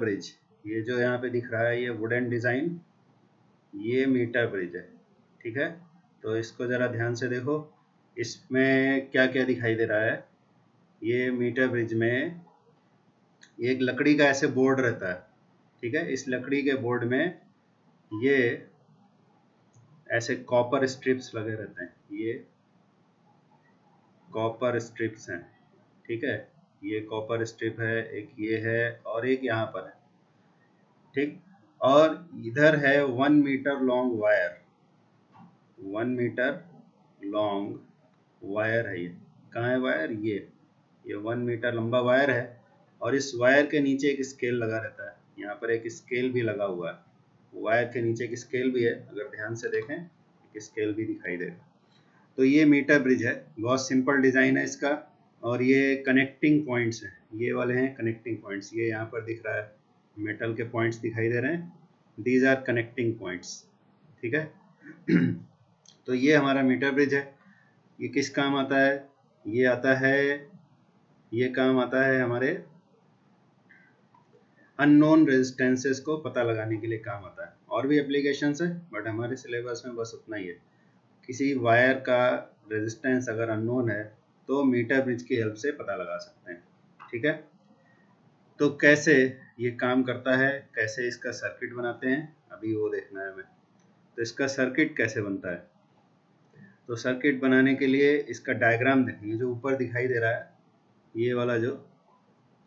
Bridge, ये जो यहाँ पे दिख रहा है ये वुडन डिजाइन, ये मीटर ब्रिज है। ठीक है, तो इसको जरा ध्यान से देखो, इसमें क्या क्या दिखाई दे रहा है। ये मीटर ब्रिज में एक लकड़ी का ऐसे बोर्ड रहता है। ठीक है, इस लकड़ी के बोर्ड में ये ऐसे कॉपर स्ट्रिप्स लगे रहते हैं, ये कॉपर स्ट्रिप्स हैं। ठीक है, ये कॉपर स्ट्रिप है, एक ये है और एक यहाँ पर है। ठीक, और इधर है 1 meter long wire, 1 meter long wire है। ये कहाँ है वायर, ये 1 मीटर लंबा वायर है। और इस वायर के नीचे एक स्केल लगा रहता है, यहाँ पर एक स्केल भी लगा हुआ है। वायर के नीचे एक स्केल भी है, अगर ध्यान से देखें एक स्केल भी दिखाई देगा। तो ये मीटर ब्रिज है, बहुत सिंपल डिज़ाइन है इसका। और ये कनेक्टिंग पॉइंट्स हैं, ये वाले हैं कनेक्टिंग पॉइंट्स। ये यहाँ पर दिख रहा है, मेटल के पॉइंट्स दिखाई दे रहे हैं, दीज आर कनेक्टिंग पॉइंट्स। ठीक है तो ये हमारा मीटर ब्रिज है। ये किस काम आता है, ये आता है, ये काम आता है हमारे अननोन रेजिस्टेंसेस को पता लगाने के लिए काम आता है। और भी एप्लीकेशंस है, बट हमारे सिलेबस में बस उतना ही है। किसी वायर का रेजिस्टेंस अगर अननोन है तो मीटर ब्रिज की हेल्प से पता लगा सकते हैं। ठीक है, तो कैसे ये काम करता है, कैसे इसका सर्किट बनाते हैं, अभी वो देखना है हमें। तो इसका सर्किट कैसे बनता है, तो सर्किट बनाने के लिए इसका डायग्राम देखिए, जो ऊपर दिखाई दे रहा है ये वाला जो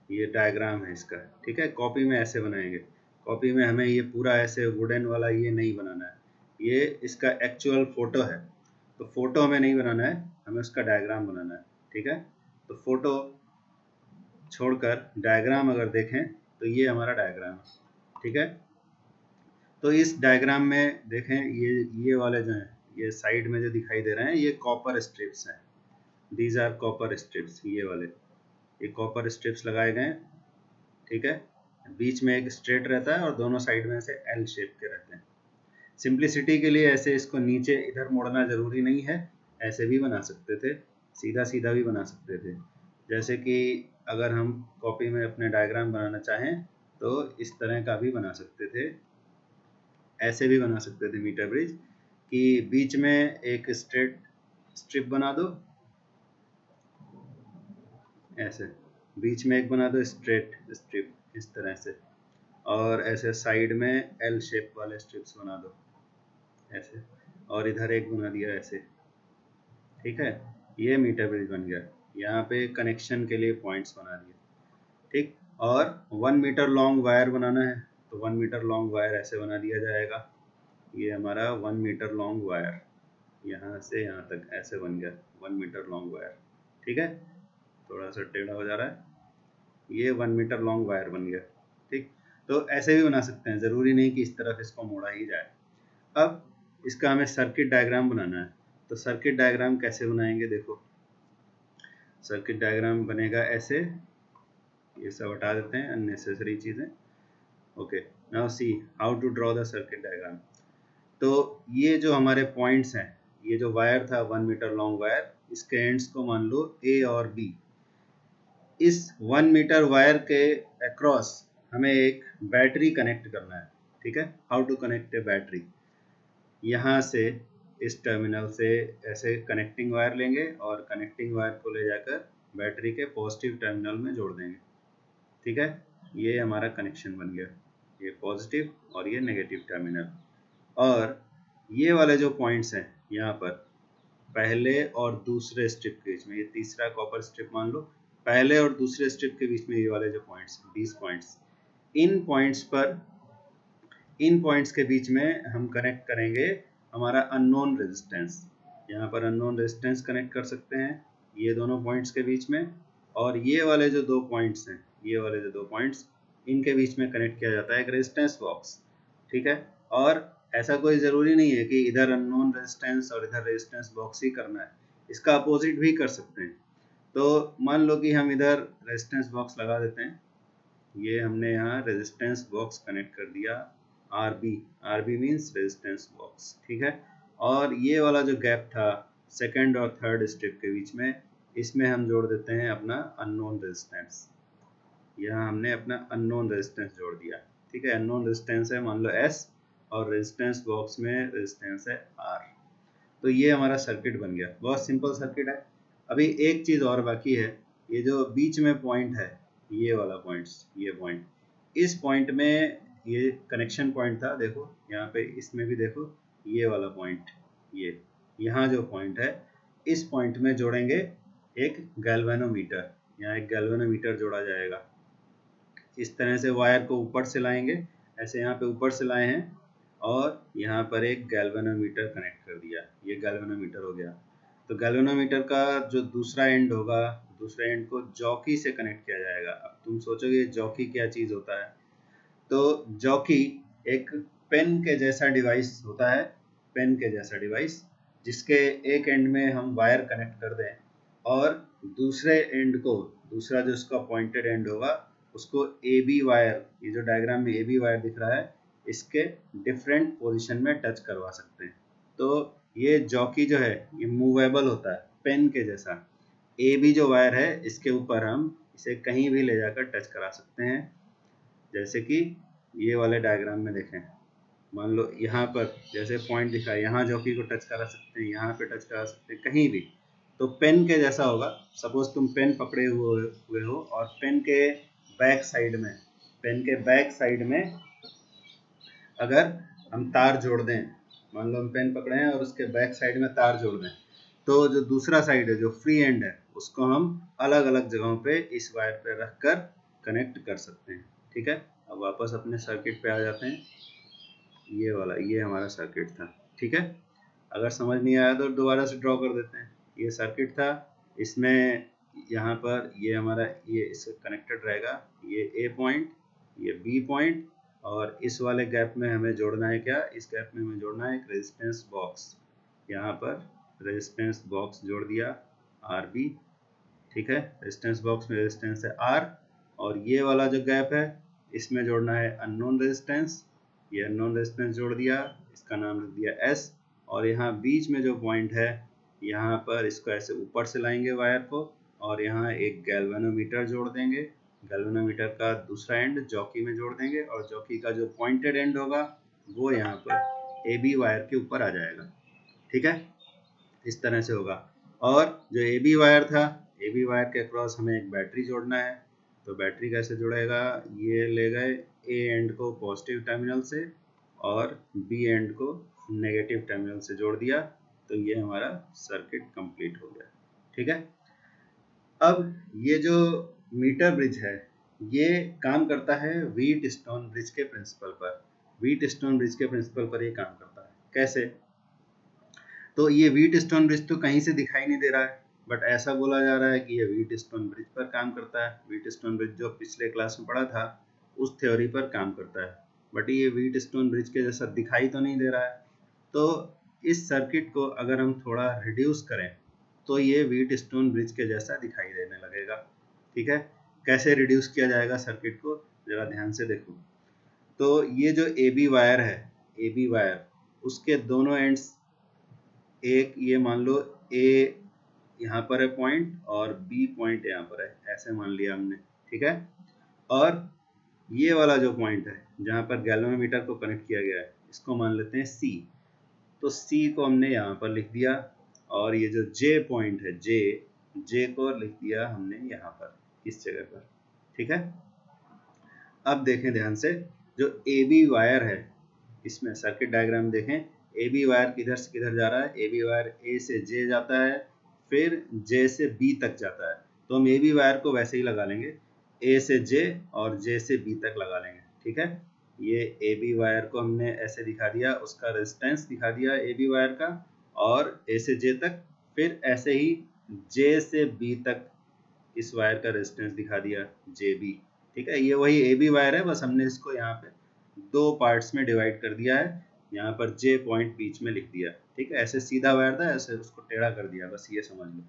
ये डायग्राम है इसका। ठीक है, कॉपी में ऐसे बनाएंगे, कॉपी में हमें ये पूरा ऐसे वुडन वाला ये नहीं बनाना है, ये इसका एक्चुअल फोटो है। तो फोटो हमें नहीं बनाना है, हमें उसका डायग्राम बनाना है। ठीक है, तो फोटो छोड़कर डायग्राम अगर देखें तो ये हमारा डायग्राम है। ठीक है, तो इस डायग्राम में देखें, ये वाले जो हैं, ये साइड में जो दिखाई दे रहे हैं ये कॉपर स्ट्रिप्स हैं, दीज आर कॉपर स्ट्रिप्स। ये वाले ये कॉपर स्ट्रिप्स लगाए गए हैं। ठीक है, बीच में एक स्ट्रेट रहता है और दोनों साइड में से एल शेप के रहते हैं। सिंप्लिसिटी के लिए ऐसे इसको नीचे इधर मोड़ना जरूरी नहीं है, ऐसे भी बना सकते थे, सीधा सीधा भी बना सकते थे। जैसे कि अगर हम कॉपी में अपने डायग्राम बनाना चाहें तो इस तरह का भी बना सकते थे, ऐसे भी बना सकते थे मीटर ब्रिज, कि बीच में एक स्ट्रेट स्ट्रिप बना दो, ऐसे बीच में एक बना दो स्ट्रेट स्ट्रिप इस तरह से, और ऐसे साइड में एल शेप वाले स्ट्रिप्स बना दो ऐसे, और इधर एक बना दिया ऐसे। ठीक है, ये मीटर ब्रिज बन गया। यहाँ पे कनेक्शन के लिए पॉइंट्स बना दिए। ठीक, और 1 मीटर लॉन्ग वायर बनाना है तो 1 मीटर लॉन्ग वायर ऐसे बना दिया जाएगा। ये हमारा 1 मीटर लॉन्ग वायर यहाँ से यहाँ तक ऐसे बन गया 1 मीटर लॉन्ग वायर। ठीक है, थोड़ा सा टेढ़ा हो जा रहा है, ये 1 मीटर लॉन्ग वायर बन गया। ठीक, तो ऐसे भी बना सकते हैं, ज़रूरी नहीं कि इस तरफ इसको मोड़ा ही जाए। अब इसका हमें सर्किट डायग्राम बनाना है, तो सर्किट डायग्राम कैसे बनाएंगे, देखो सर्किट डायग्राम बनेगा ऐसे, ये सब हटा देते हैं अननेसेसरी चीज़ें। Okay, now see how to draw the circuit diagram. तो ये जो हमारे पॉइंट्स हैं, ये जो वायर था 1 मीटर लॉन्ग वायर, इसके एंड्स को मान लो ए और बी। इस 1 मीटर वायर के अक्रॉस हमें एक बैटरी कनेक्ट करना है। ठीक है, how to connect a battery, यहाँ से इस टर्मिनल से ऐसे कनेक्टिंग वायर लेंगे और कनेक्टिंग वायर को ले जाकर बैटरी के पॉजिटिव टर्मिनल में जोड़ देंगे। ठीक है, ये हमारा कनेक्शन बन गया, ये पॉजिटिव और ये नेगेटिव टर्मिनल। और ये वाले जो पॉइंट्स हैं यहाँ पर पहले और दूसरे स्ट्रिप के बीच में, ये तीसरा कॉपर स्ट्रिप मान लो, पहले और दूसरे स्ट्रिप के बीच में ये वाले जो पॉइंट्स 20 पॉइंट्स, इन पॉइंट्स के बीच में हम कनेक्ट करेंगे हमारा अननोन रेजिस्टेंस। यहाँ पर अननोन रेजिस्टेंस कनेक्ट कर सकते हैं ये दोनों पॉइंट्स के बीच में, और ये वाले जो दो पॉइंट्स हैं, ये वाले जो दो पॉइंट्स, इनके बीच में कनेक्ट किया जाता है एक रेजिस्टेंस बॉक्स। ठीक है, और ऐसा कोई ज़रूरी नहीं है कि इधर अननोन रेजिस्टेंस और इधर रेजिस्टेंस बॉक्स ही करना है, इसका अपोजिट भी कर सकते हैं। तो मान लो कि हम इधर रेजिस्टेंस बॉक्स लगा देते हैं, ये हमने यहाँ रेजिस्टेंस बॉक्स कनेक्ट कर दिया आरबी मीन्स रेजिस्टेंस बॉक्स। ठीक है, और ये वाला जो गैप था सेकंड और थर्ड स्टेप के बीच में, इसमें हम जोड़ देते हैं अपना अननोन रेजिस्टेंस। यहाँ हमने अपना अननोन रेजिस्टेंस जोड़ दिया। ठीक है, अननोन रेजिस्टेंस है मान लो S और रेजिस्टेंस बॉक्स में रेजिस्टेंस है R। तो ये हमारा सर्किट बन गया, बहुत सिंपल सर्किट है। अभी एक चीज़ और बाकी है, ये जो बीच में पॉइंट है, ये वाला पॉइंट्स, ये पॉइंट, इस पॉइंट में ये कनेक्शन पॉइंट था, देखो यहाँ पे, इसमें भी देखो ये वाला पॉइंट, ये यहाँ जो पॉइंट है, इस पॉइंट में जोड़ेंगे एक गैल्वेनोमीटर। यहाँ एक गैल्वेनोमीटर जोड़ा जाएगा। इस तरह से वायर को ऊपर से लाएंगे, ऐसे यहाँ पे ऊपर से लाए हैं और यहाँ पर एक गैल्वेनोमीटर कनेक्ट कर दिया, ये गैल्वेनोमीटर हो गया। तो गैल्वेनोमीटर का जो दूसरा एंड होगा, दूसरे एंड को जॉकी से कनेक्ट किया जाएगा। अब तुम सोचोगे जॉकी क्या चीज़ होता है, तो जॉकी एक पेन के जैसा डिवाइस होता है, पेन के जैसा डिवाइस, जिसके एक एंड में हम वायर कनेक्ट कर दें और दूसरे एंड को, दूसरा जो उसका पॉइंटेड एंड होगा, उसको ए बी वायर, ये जो डायग्राम में ए बी वायर दिख रहा है, इसके डिफरेंट पोजीशन में टच करवा सकते हैं। तो ये जॉकी जो है ये मूवेबल होता है, पेन के जैसा। ए बी जो वायर है, इसके ऊपर हम इसे कहीं भी ले जाकर टच करा सकते हैं। जैसे कि ये वाले डायग्राम में देखें, मान लो यहाँ पर जैसे पॉइंट दिखा है, यहाँ जॉकी को टच करा सकते हैं, यहाँ पे टच करा सकते हैं, कहीं भी। तो पेन के जैसा होगा। सपोज तुम पेन पकड़े हुए हो और पेन के बैक साइड में, पेन के बैक साइड में अगर हम तार जोड़ दें, मान लो हम पेन पकड़े हैं और उसके बैक साइड में तार जोड़ दें, तो जो दूसरा साइड है, जो फ्री एंड है, उसको हम अलग अलग जगहों पे इस वायर पे रखकर कनेक्ट कर सकते हैं। ठीक है, अब वापस अपने सर्किट पे आ जाते हैं। ये वाला, ये हमारा सर्किट था। ठीक है, अगर समझ नहीं आया तो दोबारा से ड्रॉ कर देते हैं। ये सर्किट था, इसमें यहाँ पर ये हमारा, ये इससे कनेक्टेड रहेगा, ये ए पॉइंट, ये बी पॉइंट, और इस वाले गैप में हमें जोड़ना है क्या, इस गैप में हमें जोड़ना है एक रेजिस्टेंस बॉक्स। यहाँ पर रेजिस्टेंस बॉक्स जोड़ दिया, आर बी। ठीक है, रेजिस्टेंस बॉक्स में रेजिस्टेंस है आर, और ये वाला जो गैप है, इसमें जोड़ना है अननोन रेजिस्टेंस। ये अननोन रेजिस्टेंस जोड़ दिया, इसका नाम रख दिया एस। और यहाँ बीच में जो पॉइंट है, यहाँ पर इसको ऐसे ऊपर से लाएंगे वायर को, और यहाँ एक गैल्वेनोमीटर जोड़ देंगे। गैल्वेनोमीटर का दूसरा एंड जॉकी में जोड़ देंगे, और जॉकी का जो पॉइंटेड एंड होगा वो यहाँ पर ए बी वायर के ऊपर आ जाएगा। ठीक है, इस तरह से होगा। और जो ए बी वायर था, ए बी वायर के अक्रॉस हमें एक बैटरी जोड़ना है। तो बैटरी कैसे जुड़ेगा, ये ले गए ए एंड को पॉजिटिव टर्मिनल से और बी एंड को नेगेटिव टर्मिनल से जोड़ दिया, तो ये हमारा सर्किट कंप्लीट हो गया। ठीक है, अब ये जो मीटर ब्रिज है, ये काम करता है व्हीट स्टोन ब्रिज के प्रिंसिपल पर। व्हीट स्टोन ब्रिज के प्रिंसिपल पर ये काम करता है। कैसे, तो ये व्हीट स्टोन ब्रिज तो कहीं से दिखाई नहीं दे रहा है, बट ऐसा बोला जा रहा है कि ये व्हीट स्टोन ब्रिज पर काम करता है। व्हीट स्टोन ब्रिज जो पिछले क्लास में पढ़ा था, उस थ्योरी पर काम करता है, बट ये व्हीट स्टोन ब्रिज के जैसा दिखाई तो नहीं दे रहा है। तो इस सर्किट को अगर हम थोड़ा रिड्यूस करें, तो ये व्हीट स्टोन ब्रिज के जैसा दिखाई देने लगेगा। ठीक है, कैसे रिड्यूस किया जाएगा सर्किट को, जरा ध्यान से देखो। तो ये जो ए बी वायर है, ए बी वायर, उसके दोनों एंड्स, एक ये मान लो ए यहाँ पर है पॉइंट और बी पॉइंट यहाँ पर है, ऐसे मान लिया हमने। ठीक है, और ये वाला जो पॉइंट है जहाँ पर गैल्वेनोमीटर को कनेक्ट किया गया है, इसको मान लेते हैं सी। तो सी को हमने यहाँ पर लिख दिया, और ये जो जे पॉइंट है, जे को लिख दिया हमने यहाँ पर, इस जगह पर। ठीक है, अब देखें ध्यान से, जो ए बी वायर है, इसमें सर्किट डायग्राम देखें, ए बी वायर किधर से किधर जा रहा है, ए बी वायर ए से जे जाता है, फिर जे से बी तक जाता है। तो हम ए बी वायर को वैसे ही लगा लेंगे, ए से जे और जे से बी तक लगा लेंगे। ठीक है, ये ए बी वायर को हमने ऐसे दिखा दिया, उसका रेजिस्टेंस दिखा दिया ए बी वायर का, और ए से जे तक, फिर ऐसे ही जे से बी तक इस वायर का रेजिस्टेंस दिखा दिया, जे बी। ठीक है, ये वही ए बी वायर है, बस हमने इसको यहाँ पे दो पार्ट्स में डिवाइड कर दिया है, यहाँ पर जे पॉइंट बीच में लिख दिया। ठीक है, ऐसे सीधा वायर था, ऐसे उसको टेढ़ा कर दिया, बस ये समझ लो।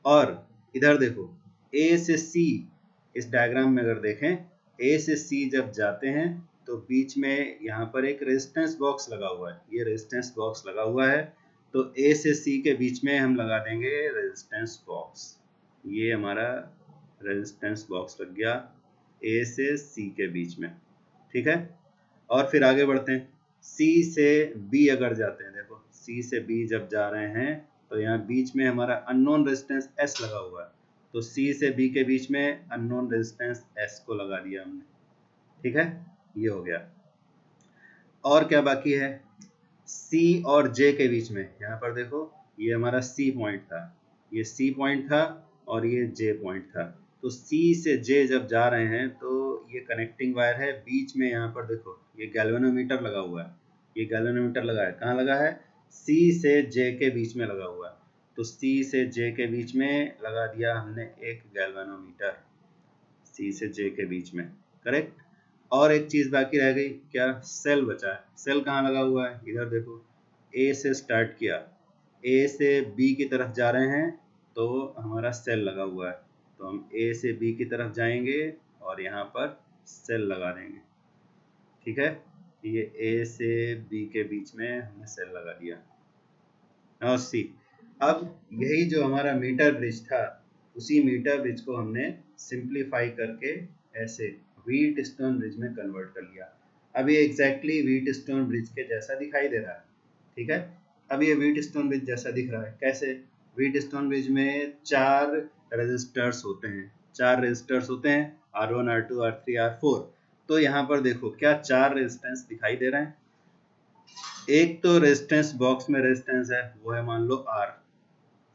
और इधर देखो, ए से सी, इस डायग्राम में अगर देखें, ए से सी जब जाते हैं तो बीच में यहाँ पर एक रेजिस्टेंस बॉक्स लगा हुआ है, ये रेजिस्टेंस बॉक्स लगा हुआ है। तो ए से सी के बीच में हम लगा देंगे रेजिस्टेंस बॉक्स, ये हमारा रेजिस्टेंस बॉक्स लग गया। ए से सी के बीच में, ठीक है। और फिर आगे बढ़ते हैं, सी से बी अगर जाते हैं, देखो सी से बी जब जा रहे हैं तो यहाँ बीच में हमारा अननोन रेजिस्टेंस एस लगा हुआ है, तो सी से बी के बीच में अननोन रेजिस्टेंस एस को लगा दिया हमने, ठीक है, ये हो गया। और क्या बाकी है, सी और जे के बीच में, यहाँ पर देखो ये हमारा सी पॉइंट था, ये सी पॉइंट था और ये जे पॉइंट था, तो सी से जे जब जा रहे हैं तो ये कनेक्टिंग वायर है, बीच में यहाँ पर देखो ये गैल्वेनोमीटर लगा हुआ है, ये गैल्वेनोमीटर लगा है, कहाँ लगा है, सी से जे के बीच में लगा हुआ है, तो सी से जे के बीच में लगा दिया हमने एक गैल्वेनोमीटर, सी से जे के बीच में, करेक्ट। और एक चीज बाकी रह गई, क्या, सेल बचा है, सेल कहाँ लगा हुआ है, इधर देखो, ए से स्टार्ट किया, ए से बी की तरफ जा रहे हैं तो हमारा सेल लगा हुआ है, तो हम ए से बी की तरफ जाएंगे और यहाँ पर सेल लगा देंगे, ठीक है, ये ए से बी के बीच में हमने सेल लगा दिया। और सी, अब यही जो हमारा मीटर ब्रिज था, उसी मीटर ब्रिज को हमने सिंप्लीफाई करके ऐसे व्हीट स्टोन ब्रिज में कन्वर्ट कर लिया। अब ये एग्जैक्टली व्हीट स्टोन ब्रिज के जैसा दिखाई दे रहा है, ठीक है। अब ये व्हीट स्टोन ब्रिज जैसा दिख रहा है, कैसे, व्हीट स्टोन ब्रिज में 4 रेजिस्टर्स होते हैं, 4 रेजिस्टर्स होते हैं, R1 R2 R3 R4। तो यहाँ पर देखो क्या 4 रेजिस्टेंस दिखाई दे रहे हैं, एक तो रेजिस्टेंस बॉक्स में रेजिस्टेंस है, वो है मान लो R,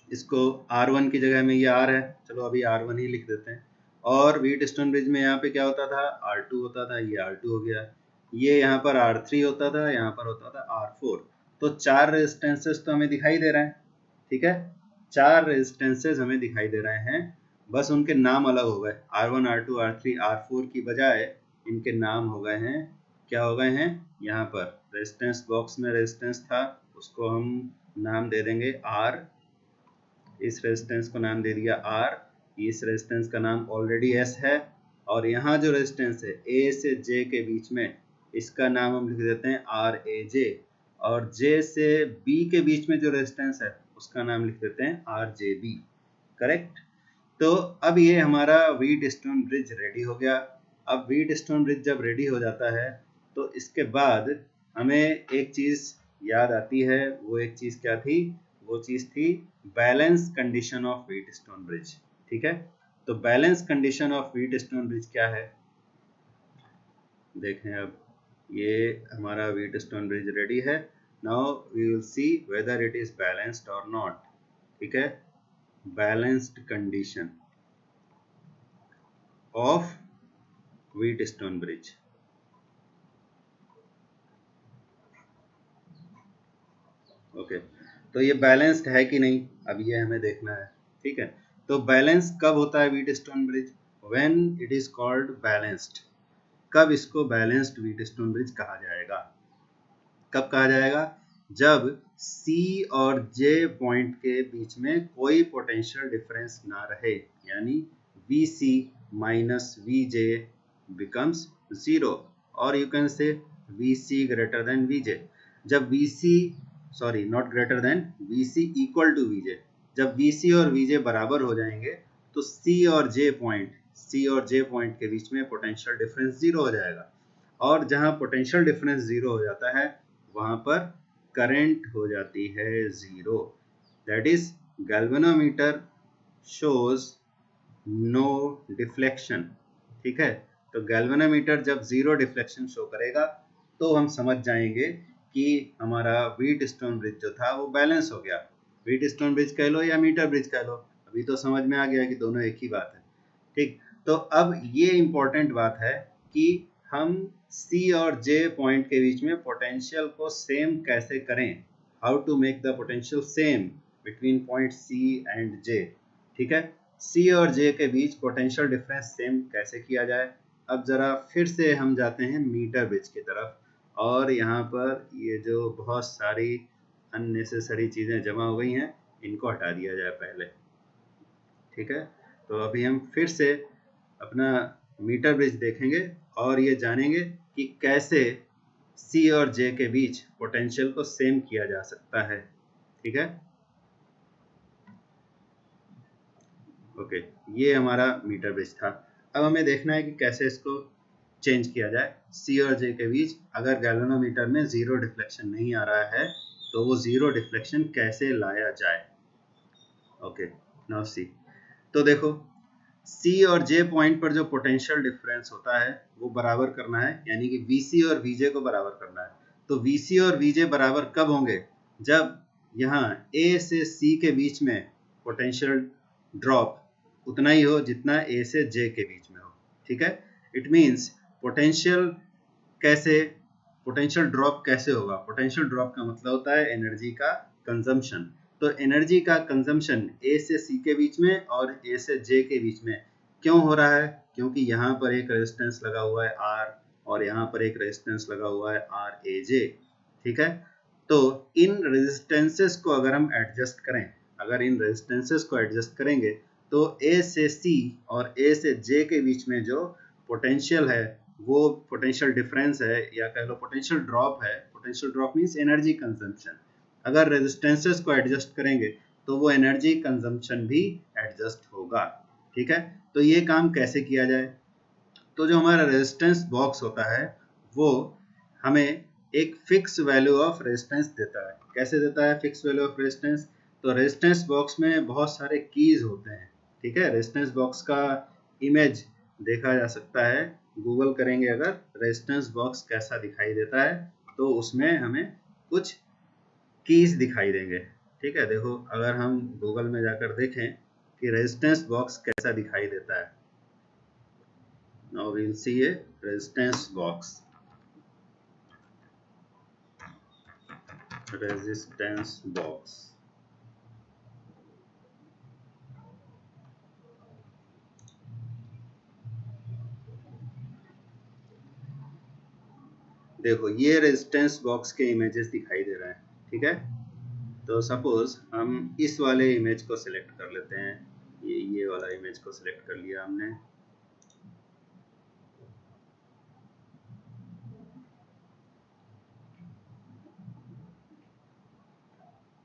इसको R1 की जगह में ये R है, चलो अभी R1 ही लिख देते हैं। और व्हीट स्टोन ब्रिज में यहाँ पे क्या होता था, R2 होता था, ये R2 हो गया, ये यहाँ पर R3 होता था, यहाँ पर होता था R4। तो 4 रेजिस्टेंसेस तो हमें दिखाई दे रहे हैं, ठीक है, 4 रेजिस्टेंसेस हमें दिखाई दे रहे हैं, बस उनके नाम अलग हो गए, R1 R2 R3 R4 की बजाय इनके नाम हो गए हैं, क्या हो गए हैं, यहाँ पर रेजिस्टेंस बॉक्स में रेजिस्टेंस था, उसको हम नाम दे देंगे R, इस रेजिस्टेंस को नाम दे दिया R, इस रेजिस्टेंस का नाम ऑलरेडी S है, और यहाँ जो रेजिस्टेंस है A से J के बीच में, इसका नाम हम लिख देते हैं RAJ, और J से B के बीच में जो रेजिस्टेंस है उसका नाम लिख देते हैं RJB, करेक्ट। तो अब ये हमारा व्हीट स्टोन ब्रिज रेडी हो गया। अब व्हीट स्टोन ब्रिज जब रेडी हो जाता है तो इसके बाद हमें एक चीज याद आती है, वो एक चीज क्या थी, वो चीज थी balance condition of Wheatstone bridge, ठीक है। तो balance condition of Wheatstone bridge क्या है, देखें, अब ये हमारा व्हीट स्टोन ब्रिज रेडी है, now we will see whether it is balanced और नॉट, ठीक है, balanced condition of Wheatstone bridge. Okay, तो ये बैलेंस्ड है कि नहीं, अब ये हमें देखना है, ठीक है। तो बैलेंस कब होता है wheat stone bridge, when it is called balanced. कब इसको बैलेंस्ड व्हीट स्टोन ब्रिज कहा जाएगा, कब कहा जाएगा, जब C और J पॉइंट के बीच में कोई पोटेंशियल डिफरेंस ना रहे, यानी VC माइनस VJ बिकम्स 0, और you can say VC greater than VJ। जब VC, sorry not greater than, VC equal to VJ, जब VC और VJ बराबर हो जाएंगे तो C और J पॉइंट के बीच में पोटेंशियल डिफरेंस 0 हो जाएगा, और जहां पोटेंशियल डिफरेंस 0 हो जाता है वहां पर करंट हो जाती है 0, that is galvanometer shows no deflection, ठीक है। तो गैल्वेनोमीटर जब 0 डिफ्लेक्शन शो करेगा तो हम समझ जाएंगे कि हमारा व्हीट स्टोन ब्रिज जो था वो बैलेंस हो गया, व्हीट स्टोन ब्रिज कह लो या मीटर ब्रिज कह लो, अभी तो समझ में आ गया कि दोनों एक ही बात है, ठीक। तो अब ये इंपॉर्टेंट बात है कि हम C और J पॉइंट के बीच में पोटेंशियल को सेम कैसे करें, how to make the potential same between point C and J, ठीक है। C और J के बीच पोटेंशियल डिफरेंस सेम कैसे किया जाए, अब जरा फिर से हम जाते हैं मीटर ब्रिज की तरफ, और यहाँ पर ये जो बहुत सारी अननेसेसरी चीज़ें जमा हो गई हैं इनको हटा दिया जाए पहले, ठीक है। तो अभी हम फिर से अपना मीटर ब्रिज देखेंगे और ये जानेंगे कि कैसे C और J के बीच पोटेंशियल को सेम किया जा सकता है, ठीक है। ओके, ये हमारा मीटर ब्रिज था। अब हमें देखना है कि कैसे इसको चेंज किया जाए। सी और जे के बीच अगर गैल्वेनोमीटर में जीरो डिफ्लेक्शन नहीं आ रहा है तो वो जीरो डिफ्लेक्शन कैसे लाया जाए। ओके, नाउ सी। तो देखो, सी और जे पॉइंट पर जो पोटेंशियल डिफरेंस होता है वो बराबर करना है, यानी कि वीसी और वीजे को बराबर करना है। तो वीसी और वीजे बराबर कब होंगे? जब यहाँ ए से सी के बीच में पोटेंशियल ड्रॉप उतना ही हो जितना ए से जे के बीच में हो। ठीक है, इट मीन्स पोटेंशियल कैसे, पोटेंशियल ड्रॉप कैसे होगा? पोटेंशियल ड्रॉप का मतलब होता है एनर्जी का कंजम्पशन। तो एनर्जी का कंजम्पशन ए से सी के बीच में और ए से जे के बीच में क्यों हो रहा है? क्योंकि यहाँ पर एक रेजिस्टेंस लगा हुआ है आर और यहाँ पर एक रेजिस्टेंस लगा हुआ है आर ए जे। ठीक है, तो इन रेजिस्टेंसेस को अगर हम एडजस्ट करें, अगर इन रेजिस्टेंसेस को एडजस्ट करेंगे तो ए से सी और ए से जे के बीच में जो पोटेंशियल है वो पोटेंशियल डिफरेंस है, या कह लो पोटेंशियल ड्रॉप है। Potential drop means energy consumption. अगर रेजिस्टेंसेस को एडजस्ट करेंगे तो वो एनर्जी कंजम्पशन भी एडजस्ट होगा। ठीक है, तो ये काम कैसे किया जाए? तो जो हमारा रेजिस्टेंस बॉक्स होता है वो हमें एक फिक्स वैल्यू ऑफ रेजिस्टेंस देता है। कैसे देता है फिक्स वैल्यू ऑफ रेजिस्टेंस? तो रेजिस्टेंस बॉक्स में बहुत सारे कीज होते हैं। ठीक है, रेजिस्टेंस बॉक्स का इमेज देखा जा सकता है, गूगल करेंगे अगर रेजिस्टेंस बॉक्स कैसा दिखाई देता है तो उसमें हमें कुछ कीज दिखाई देंगे। ठीक है, देखो अगर हम गूगल में जाकर देखें कि रेजिस्टेंस बॉक्स कैसा दिखाई देता है। Now we'll see a resistance box. Resistance box. देखो ये रेजिस्टेंस बॉक्स के इमेजेस दिखाई दे रहे हैं। ठीक है, तो सपोज हम इस वाले इमेज को सिलेक्ट कर लेते हैं। ये वाला इमेज को सिलेक्ट कर लिया हमने।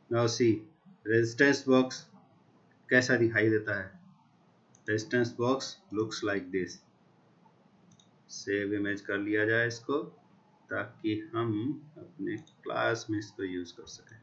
नाउ सी रेजिस्टेंस बॉक्स कैसा दिखाई देता है। Resistance box looks like this. Save image कर लिया जाए इसको ताकि हम अपने क्लास में इसको यूज कर सकें।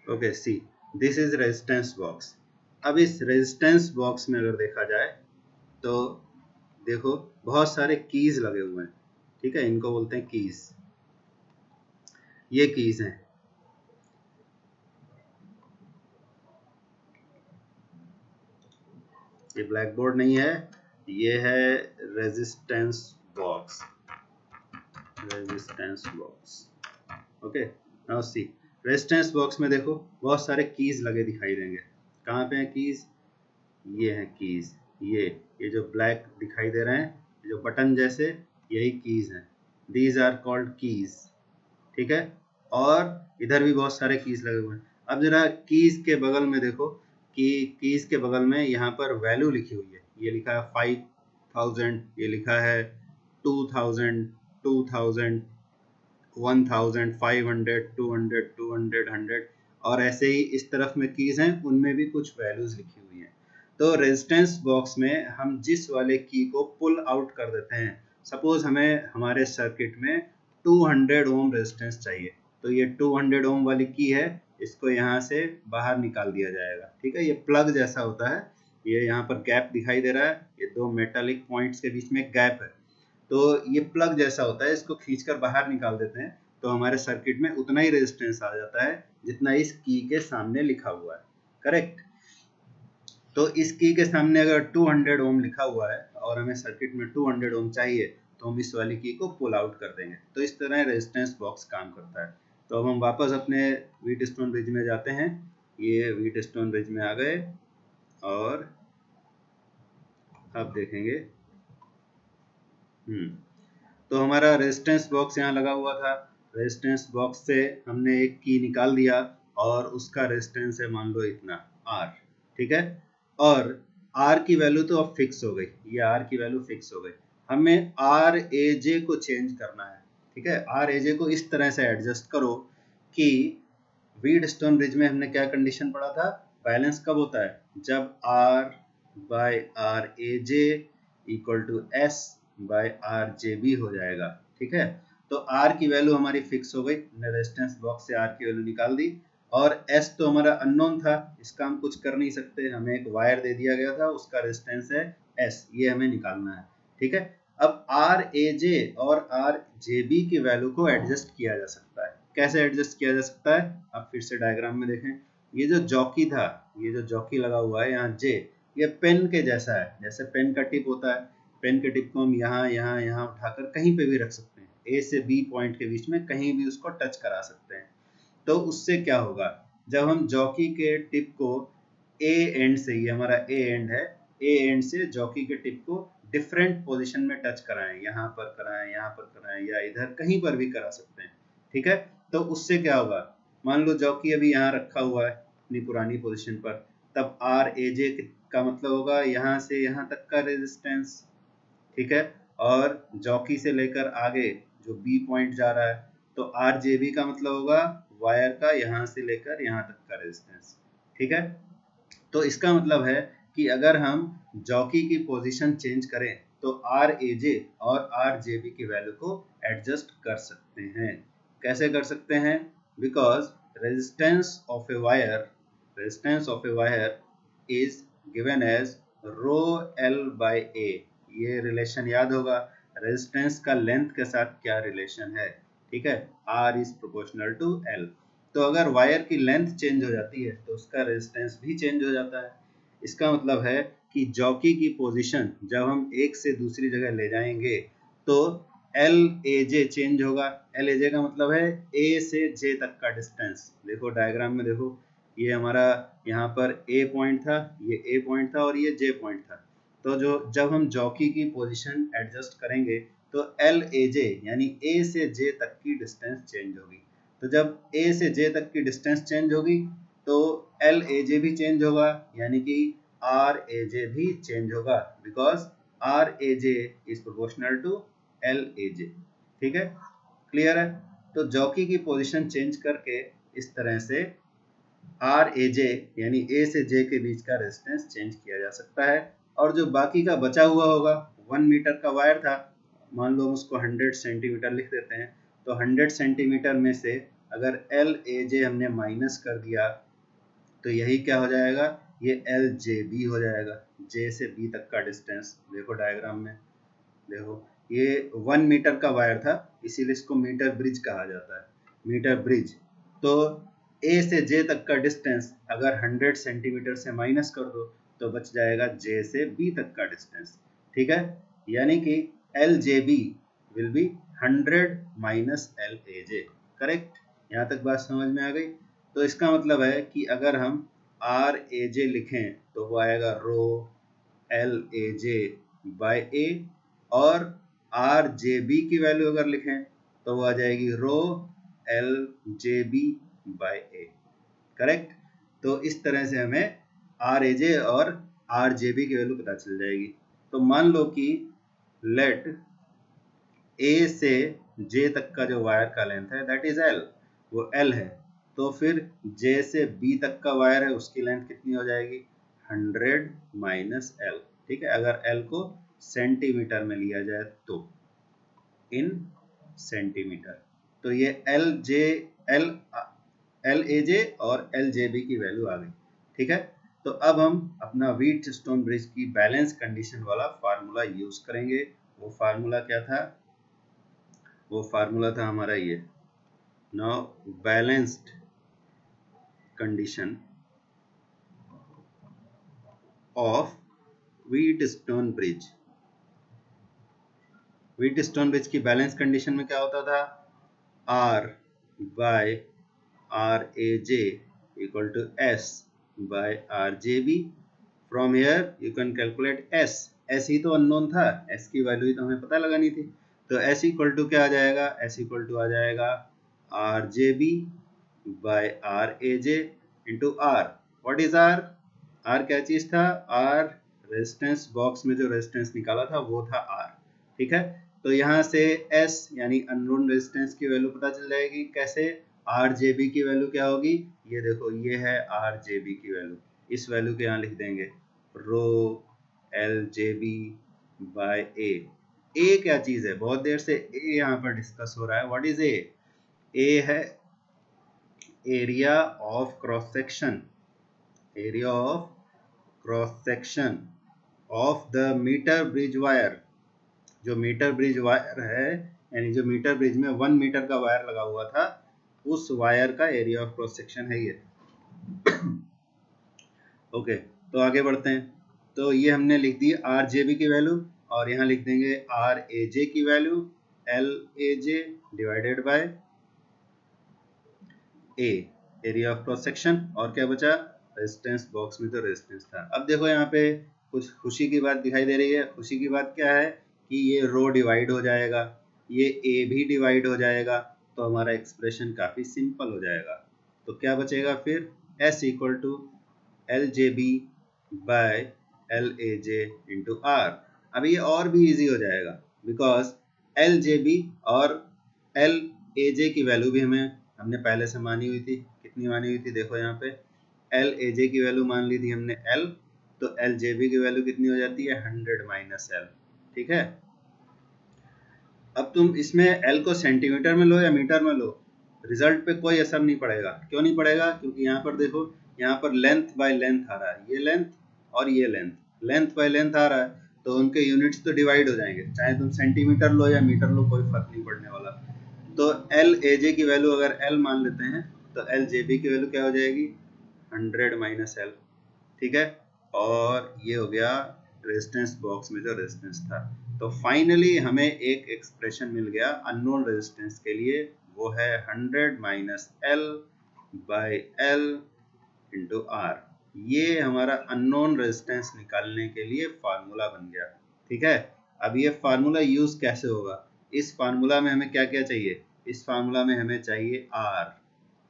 Okay, see this is resistance box. अब इस रेजिस्टेंस बॉक्स में अगर देखा जाए तो देखो बहुत सारे कीज लगे हुए हैं। ठीक है, इनको बोलते हैं कीज। ये कीज हैं। ये ब्लैक बोर्ड नहीं है, ये है resistance box. Resistance box. Okay, now सी रेजिस्टेंस बॉक्स में देखो बहुत सारे कीज लगे दिखाई देंगे। कहाँ पे हैं कीज? ये हैं कीज। ये जो ब्लैक दिखाई दे रहे हैं, जो बटन जैसे, यही कीज हैं। These are called keys. ठीक है, और इधर भी बहुत सारे कीज लगे हुए हैं। अब जरा कीज के बगल में देखो कि कीज के बगल में यहाँ पर वैल्यू लिखी हुई है। ये लिखा है 5000, ये लिखा है 2000, 2000, 1000, 500, 200, 200, 100, और ऐसे ही इस तरफ में कीज हैं, उनमें भी कुछ वैल्यूज लिखी हुई हैं। तो रेजिस्टेंस बॉक्स में हम जिस वाले की को पुल आउट कर देते हैं, सपोज हमें हमारे सर्किट में 200 ओम रेजिस्टेंस चाहिए, तो ये 200 ओम वाली की है, इसको यहाँ से बाहर निकाल दिया जाएगा। ठीक है, ये प्लग जैसा होता है। ये यहाँ पर गैप दिखाई दे रहा है, ये दो मेटालिक पॉइंट्स के बीच में गैप है, तो ये प्लग जैसा होता है। इसको खींचकर बाहर निकाल देते हैं तो हमारे सर्किट में उतना ही रेजिस्टेंस आ जाता है जितना इस की के सामने लिखा हुआ है। करेक्ट, तो इस की के सामने अगर 200 ओम लिखा हुआ है और हमें सर्किट में 200 ओम चाहिए तो हम इस वाली की को पुल आउट कर देंगे। तो इस तरह रेजिस्टेंस बॉक्स काम करता है। तो अब हम वापस अपने व्हीटस्टोन ब्रिज में जाते हैं। ये व्हीटस्टोन ब्रिज में आ गए और अब देखेंगे। तो हमारा रेजिस्टेंस बॉक्स यहाँ लगा हुआ था। रेजिस्टेंस बॉक्स से हमने एक की निकाल दिया और उसका रेजिस्टेंस है मान लो इतना R। ठीक है, और आर की वैल्यू तो अब फिक्स हो गई, ये आर की वैल्यू फिक्स हो गई, हमें आर ए जे को चेंज करना है। ठीक है, आर ए जे को इस तरह से एडजस्ट करो कि व्हीटस्टोन ब्रिज में हमने क्या कंडीशन पढ़ा था, बैलेंस कब होता है, जब R by R A J equal to S by R J B हो जाएगा। ठीक है, तो आर की वैल्यू हमारी फिक्स हो गई, हमने रेजिस्टेंस बॉक्स से आर की वैल्यू निकाल दी, और एस तो हमारा अननोन था, इसका हम कुछ कर नहीं सकते, हमें एक वायर दे दिया गया था, उसका रेजिस्टेंस है एस, ये हमें निकालना है। ठीक है, अब आर ए जे और आर जे बी की वैल्यू को एडजस्ट किया जा सकता है। कैसे एडजस्ट किया जा सकता है, आप फिर से डायग्राम में देखें, ये जो जॉकी था, ये जो जॉकी लगा हुआ है यहाँ जे, ये पेन के जैसा है, जैसे पेन का टिप होता है, पेन के टिप को हम यहाँ यहाँ यहाँ उठाकर कहीं पे भी रख सकते हैं, ए से बी पॉइंट के बीच में कहीं भी उसको टच करा सकते हैं। तो उससे क्या होगा, जब हम जॉकी के टिप को ए एंड से, ये हमारा ए एंड है, ए एंड से जॉकी के टिप को डिफरेंट पोजीशन में टच कराएं, यहाँ पर कराएं, यहाँ पर कराएं, या इधर कहीं पर भी करा सकते हैं। ठीक है, तो उससे क्या होगा, मान लो जॉकी अभी यहाँ रखा हुआ है अपनी पुरानी पोजीशन पर, तब आर ए जे का मतलब होगा यहाँ से यहाँ तक का रेजिस्टेंस। ठीक है, और जॉकी से लेकर आगे जो बी पॉइंट जा रहा है, तो आर जे बी का मतलब होगा वायर का यहाँ से लेकर यहाँ तक का रेजिस्टेंस। ठीक है, तो इसका मतलब है कि अगर हम जॉकी की पोजीशन चेंज करें तो आर ए जे और आर जे बी की वैल्यू को एडजस्ट कर सकते हैं। कैसे कर सकते हैं, because resistance of a wire is given as rho L by A. ये रिलेशन याद होगा, रेजिस्टेंस का लेंथ के साथ क्या रिलेशन है। ठीक है, R is proportional to L. तो अगर वायर की लेंथ चेंज हो जाती है तो उसका रेजिस्टेंस भी चेंज हो जाता है। इसका मतलब है कि जॉकी की पोजीशन जब हम एक से दूसरी जगह ले जाएंगे तो एल ए जे चेंज होगा। एल ए जे का मतलब है ए से जे तक का डिस्टेंस। देखो डायग्राम में देखो, ये हमारा यहाँ पर ए पॉइंट था, ये ए पॉइंट था और ये जे पॉइंट था। तो जो जब हम जॉकी की पोजीशन एडजस्ट करेंगे तो एल ए जे यानी ए से जे तक की डिस्टेंस चेंज होगी। तो जब ए से जे तक की डिस्टेंस चेंज होगी तो एल ए जे भी चेंज होगा, यानी कि आर ए जे भी चेंज होगा, because R A J is proportional to L A J. ठीक है, क्लियर है। तो जॉकी की पोजीशन चेंज करके इस तरह से आर ए जे यानी ए से जे के बीच का रेजिस्टेंस चेंज किया जा सकता है। और जो बाकी का बचा हुआ होगा, 1 मीटर का वायर था, मान लो हम उसको 100 सेंटीमीटर लिख देते हैं, तो 100 सेंटीमीटर में से अगर एल ए जे हमने माइनस कर दिया तो यही क्या हो जाएगा, ये एल जे बी हो जाएगा, जे से बी तक का डिस्टेंस। देखो डायग्राम में देखो, ये 1 मीटर का वायर था, इसीलिए इसको मीटर ब्रिज कहा जाता है, मीटर ब्रिज। तो ए से जे तक का डिस्टेंस अगर 100 सेंटीमीटर से माइनस कर दो तो बच जाएगा जे से बी तक का डिस्टेंस। ठीक है, यानी कि L J B will be 100 minus L A J. Correct, यहाँ तक बात समझ में आ गई। तो इसका मतलब है कि अगर हम आर ए जे लिखें तो वो आएगा rho L A J by A, और आर जे बी की वैल्यू अगर लिखें तो वो आ जाएगी rho L J B by A. Correct, तो इस तरह से हमें आर ए जे और आर जे बी की वैल्यू पता चल जाएगी। तो मान लो कि लेट ए से जे तक का जो वायर का लेंथ है दैट इज एल, वो एल है, तो फिर जे से बी तक का वायर है उसकी लेंथ कितनी हो जाएगी, 100 माइनस एल। ठीक है, अगर एल को सेंटीमीटर में लिया जाए तो इन सेंटीमीटर, तो ये एल ए जे और एल जे बी की वैल्यू आ गई। ठीक है, तो अब हम अपना व्हीटस्टोन ब्रिज की बैलेंस कंडीशन वाला फार्मूला यूज करेंगे। वो फार्मूला क्या था, वो फार्मूला था हमारा ये, now balanced condition of Wheatstone bridge. Wheatstone bridge की बैलेंस कंडीशन में क्या होता था, R by R A J equal to S by R J B. From here you can calculate S, S ही तो अननोन था, एस की value ही तो हमें पता लगानी थी। तो एस इक्वल टू क्या आ जाएगा, एस इक्वल टू आ जाएगा R J B by R A J into R. What is R, R क्या चीज था, आर रेजिस्टेंस बॉक्स में जो रेजिस्टेंस निकाला था वो था R, ठीक है। तो यहाँ से S यानी अननोन रेजिस्टेंस की वैल्यू पता चल जाएगी। कैसे? RJB की वैल्यू क्या होगी, ये देखो, ये है RJB की वैल्यू। इस वैल्यू के यहाँ लिख देंगे रो LJB बाय A। ए क्या चीज है, बहुत देर से ए यहाँ पर डिस्कस हो रहा है। What is A? ए है area of cross section, area of cross section of the metre bridge wire. जो मीटर ब्रिज वायर है, यानी जो मीटर ब्रिज में 1 मीटर का वायर लगा हुआ था, उस वायर का एरिया ऑफ क्रॉस सेक्शन है ये। ओके, तो आगे बढ़ते हैं। तो ये हमने लिख दी RJB की वैल्यू, और यहाँ लिख देंगे RAJ की value, LAJ divided by A, area of cross section. और क्या बचा? रेजिस्टेंस बॉक्स में तो रेजिस्टेंस था। अब देखो यहाँ पे कुछ खुशी की बात दिखाई दे रही है। खुशी की बात क्या है कि ये रो डिवाइड हो जाएगा, ये A भी डिवाइड हो जाएगा, तो हमारा एक्सप्रेशन काफी सिंपल हो जाएगा। तो क्या बचेगा फिर? S equal to LJB by LAJ into R। अब ये और भी इजी हो जाएगा, बिकॉज LJB और LAJ की वैल्यू भी हमने पहले से मानी हुई थी। कितनी मानी हुई थी? देखो यहाँ पे LAJ की वैल्यू मान ली थी हमने L, तो LJB की वैल्यू कितनी हो जाती है? 100 माइनस L, ठीक है। अब तुम इसमें L को सेंटीमीटर में लो या मीटर में लो, रिजल्ट पे कोई असर नहीं पड़ेगा। क्यों नहीं पड़ेगा? क्योंकि यहाँ पर देखो, यहाँ पर लेंथ बाय लेंथ आ रहा है, ये लेंथ और ये लेंथ, लेंथ बाय लेंथ आ रहा है, तो उनके यूनिट्स तो डिवाइड हो जाएंगे। चाहे तुम सेंटीमीटर लो या मीटर लो, कोई फर्क नहीं पड़ने वाला। तो LAJ की वैल्यू अगर L मान लेते हैं, तो LJB की वैल्यू क्या हो जाएगी? 100 माइनस L, ठीक है। और ये हो गया रेजिस्टेंस बॉक्स में जो रेजिस्टेंस था। तो फाइनली हमें एक एक्सप्रेशन मिल गया अननोन रेजिस्टेंस के लिए, वो है 100 minus L by L into R। ये हमारा अननोन रेजिस्टेंस निकालने के लिए फार्मूला बन गया, ठीक है। अब ये फार्मूला यूज कैसे होगा? इस फार्मूला में हमें क्या क्या चाहिए? इस फार्मूला में हमें चाहिए R।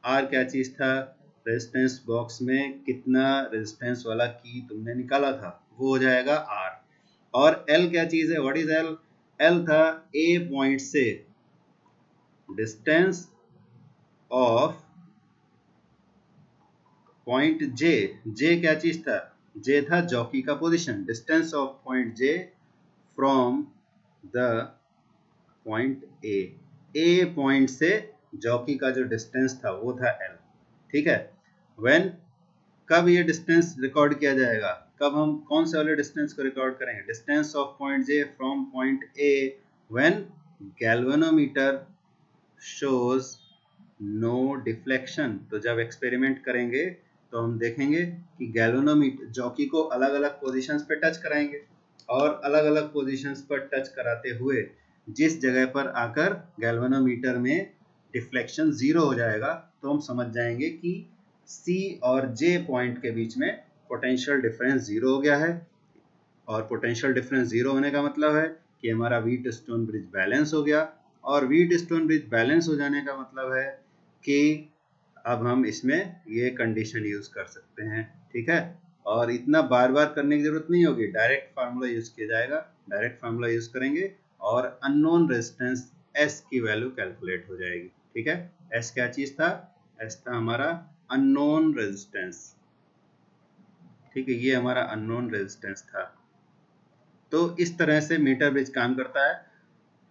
R क्या चीज था? रेजिस्टेंस बॉक्स में कितना रेजिस्टेंस वाला की तुमने निकाला था, वो हो जाएगा R। और L क्या चीज है? What is L? L था A पॉइंट से distance of point J। J क्या चीज था? J था जॉकी का position. Distance of point J from the point A। A point से जॉकी का जो डिस्टेंस था वो था L, ठीक है। When, कब ये डिस्टेंस रिकॉर्ड किया जाएगा? कब हम कौन से वाले डिस्टेंस को रिकॉर्ड करेंगे? Distance of point J from point A when galvanometer shows no deflection. तो जब एक्सपेरिमेंट करेंगे तो हम देखेंगे कि गैल्वेनोमीटर जॉकी को अलग अलग पोजीशंस पे टच कराएंगे, और अलग अलग पोजीशंस पर टच कराते हुए जिस जगह पर आकर गैल्वेनोमीटर में डिफ्लेक्शन 0 हो जाएगा, तो हम समझ जाएंगे कि C और J पॉइंट के बीच में पोटेंशियल डिफरेंस 0 हो गया है। और पोटेंशियल डिफरेंस 0 होने का मतलब है कि हमारा व्हीट स्टोन ब्रिज बैलेंस हो गया। और व्हीट स्टोन ब्रिज बैलेंस हो जाने का मतलब है कि अब हम इसमें ये कंडीशन यूज कर सकते हैं, ठीक है। और इतना बार बार करने की जरूरत नहीं होगी, डायरेक्ट फार्मूला यूज किया जाएगा। डायरेक्ट फार्मूला यूज करेंगे और अननोन रेजिस्टेंस S की वैल्यू कैलकुलेट हो जाएगी, ठीक है। S क्या चीज था? S था हमारा अननोन रेजिस्टेंस, ठीक है। ये हमारा अननोन रेजिस्टेंस था। तो इस तरह से मीटर ब्रिज काम करता है।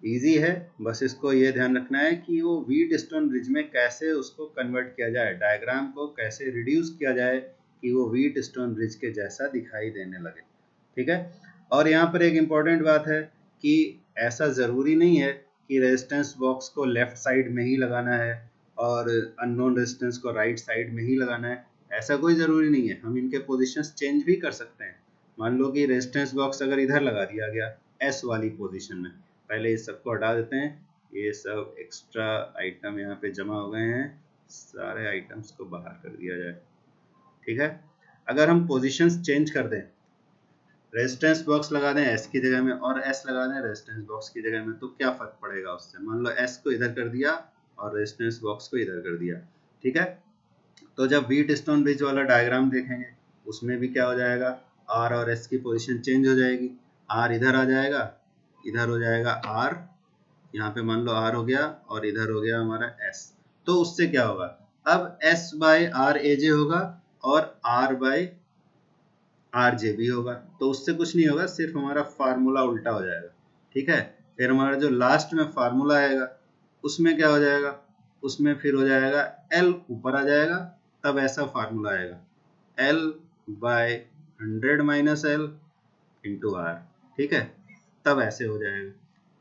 इजी है, बस इसको ये ध्यान रखना है कि वो व्हीट स्टोन ब्रिज में कैसे उसको कन्वर्ट किया जाए, डायग्राम को कैसे रिड्यूस किया जाए कि वो व्हीट स्टोन ब्रिज के जैसा दिखाई देने लगे, ठीक है। और यहाँ पर एक इम्पॉर्टेंट बात है कि ऐसा ज़रूरी नहीं है कि रेजिस्टेंस बॉक्स को लेफ्ट साइड में ही लगाना है और अननोन रेजिस्टेंस को राइट साइड में ही लगाना है। ऐसा कोई ज़रूरी नहीं है, हम इनके पोजिशंस चेंज भी कर सकते हैं। मान लो कि रेजिस्टेंस बॉक्स अगर इधर लगा दिया गया S वाली पोजीशन में, पहले इस सबको हटा देते हैं। ये सब एक्स्ट्रा आइटम यहाँ पे जमा हो गए हैं, सारे आइटम्स को बाहर कर दिया जाए, ठीक है। अगर हम पोजीशंस चेंज कर दें, रेजिस्टेंस बॉक्स लगा दें S की जगह में और S लगा दें रेजिस्टेंस बॉक्स की जगह में, तो क्या फर्क पड़ेगा उससे? मान लो S को इधर कर दिया और रेजिस्टेंस बॉक्स को इधर कर दिया, ठीक है। तो जब व्हीट स्टोन ब्रिज वाला डायग्राम देखेंगे उसमें भी क्या हो जाएगा, आर और एस की पोजीशन चेंज हो जाएगी। आर इधर आ जाएगा, इधर हो जाएगा आर, यहाँ पे मान लो आर हो गया और इधर हो गया हमारा एस। तो उससे क्या होगा, अब एस बाय आर ए जे होगा और आर बाय आर जे भी होगा। तो उससे कुछ नहीं होगा, सिर्फ हमारा फार्मूला उल्टा हो जाएगा। ठीक है, फिर हमारा जो लास्ट में फार्मूला आएगा उसमें क्या हो जाएगा, उसमें फिर हो जाएगा एल ऊपर आ जाएगा, तब ऐसा फार्मूला आएगा L by 100 minus L into R. ठीक है, तब ऐसे हो जाएगा।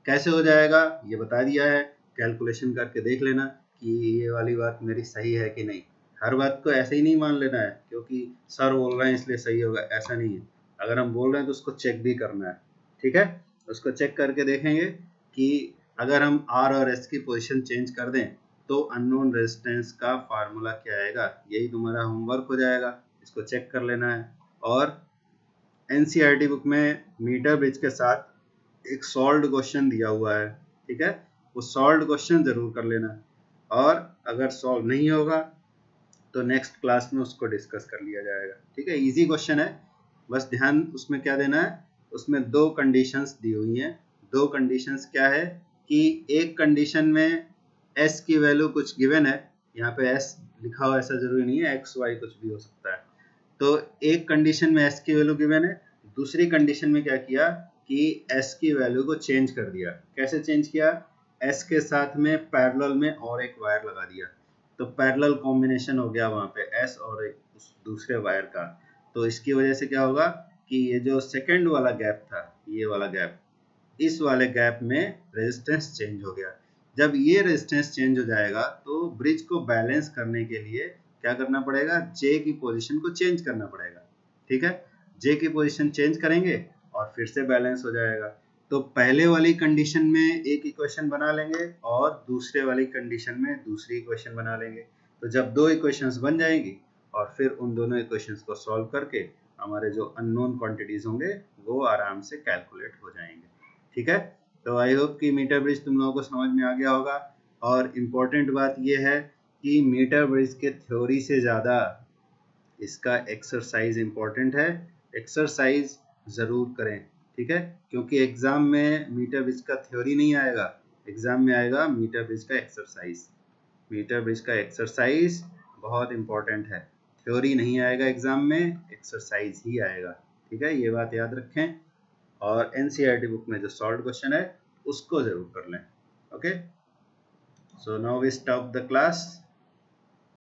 कैसे हो जाएगा ये बता दिया है, कैलकुलेशन करके देख लेना कि ये वाली बात मेरी सही है कि नहीं। हर बात को ऐसे ही नहीं मान लेना है क्योंकि सर बोल रहे हैं इसलिए सही होगा, ऐसा नहीं है। अगर हम बोल रहे हैं तो उसको चेक भी करना है। ठीक है, उसको चेक करके देखेंगे कि अगर हम आर और एस की पोजीशन चेंज कर दें तो अननोन रेजिस्टेंस का फार्मूला क्या आएगा, यही तुम्हारा होमवर्क हो जाएगा। इसको चेक कर लेना है। और एनसीईआरटी बुक में मीटर ब्रिज के साथ एक सॉल्व्ड क्वेश्चन दिया हुआ है। ठीक है, वो सॉल्व्ड क्वेश्चन जरूर कर लेना, और अगर सॉल्व नहीं होगा तो नेक्स्ट क्लास में उसको डिस्कस कर लिया जाएगा। ठीक है, इजी क्वेश्चन है, बस ध्यान उसमें क्या देना है, उसमें दो कंडीशंस दी हुई हैं। दो कंडीशंस क्या है कि एक कंडीशन में एस की वैल्यू कुछ गिवन है, यहाँ पे एस लिखा हो ऐसा जरूरी नहीं है, एक्स वाई कुछ भी हो सकता है। तो एक कंडीशन में एस की वैल्यू गिवन है, दूसरी कंडीशन में क्या किया कि एस की वैल्यू को चेंज कर दिया। कैसे चेंज किया, एस के साथ में पैरेलल में और एक वायर लगा दिया, तो पैरेलल कॉम्बिनेशन हो गया वहां पे एस और एक दूसरे वायर का। तो इसकी वजह से क्या होगा कि ये जो सेकंड वाला गैप था, ये वाला गैप, इस वाले गैप में रेजिस्टेंस चेंज हो गया। जब ये रेजिस्टेंस चेंज हो जाएगा तो ब्रिज को बैलेंस करने के लिए क्या करना पड़ेगा, जे की पोजीशन को चेंज करना पड़ेगा। ठीक है, जे की पोजीशन चेंज करेंगे और फिर से बैलेंस हो जाएगा। तो पहले वाली कंडीशन में एक इक्वेशन बना लेंगे और दूसरे वाली कंडीशन में दूसरी इक्वेशन बना लेंगे। तो जब दो इक्वेशंस बन जाएगी और फिर उन दोनों इक्वेशंस को सॉल्व करके हमारे जो अननोन क्वांटिटीज होंगे वो आराम से कैलकुलेट हो जाएंगे। ठीक है, तो आई होप कि मीटर ब्रिज तुम लोगों को समझ में आ गया होगा। और इम्पोर्टेंट बात यह है कि मीटर ब्रिज के थ्योरी से ज़्यादा इसका एक्सरसाइज इम्पोर्टेंट है। एक्सरसाइज ज़रूर करें। ठीक है, क्योंकि एग्जाम में मीटर ब्रिज का थ्योरी नहीं आएगा, एग्जाम में आएगा मीटर ब्रिज का एक्सरसाइज। मीटर ब्रिज का एक्सरसाइज बहुत इम्पोर्टेंट है, थ्योरी नहीं आएगा एग्जाम में, एक्सरसाइज ही आएगा। ठीक है, ये बात याद रखें। और एनसीईआरटी बुक में जो सॉल्व क्वेश्चन है उसको जरूर कर लें। Okay, so now we stop the class.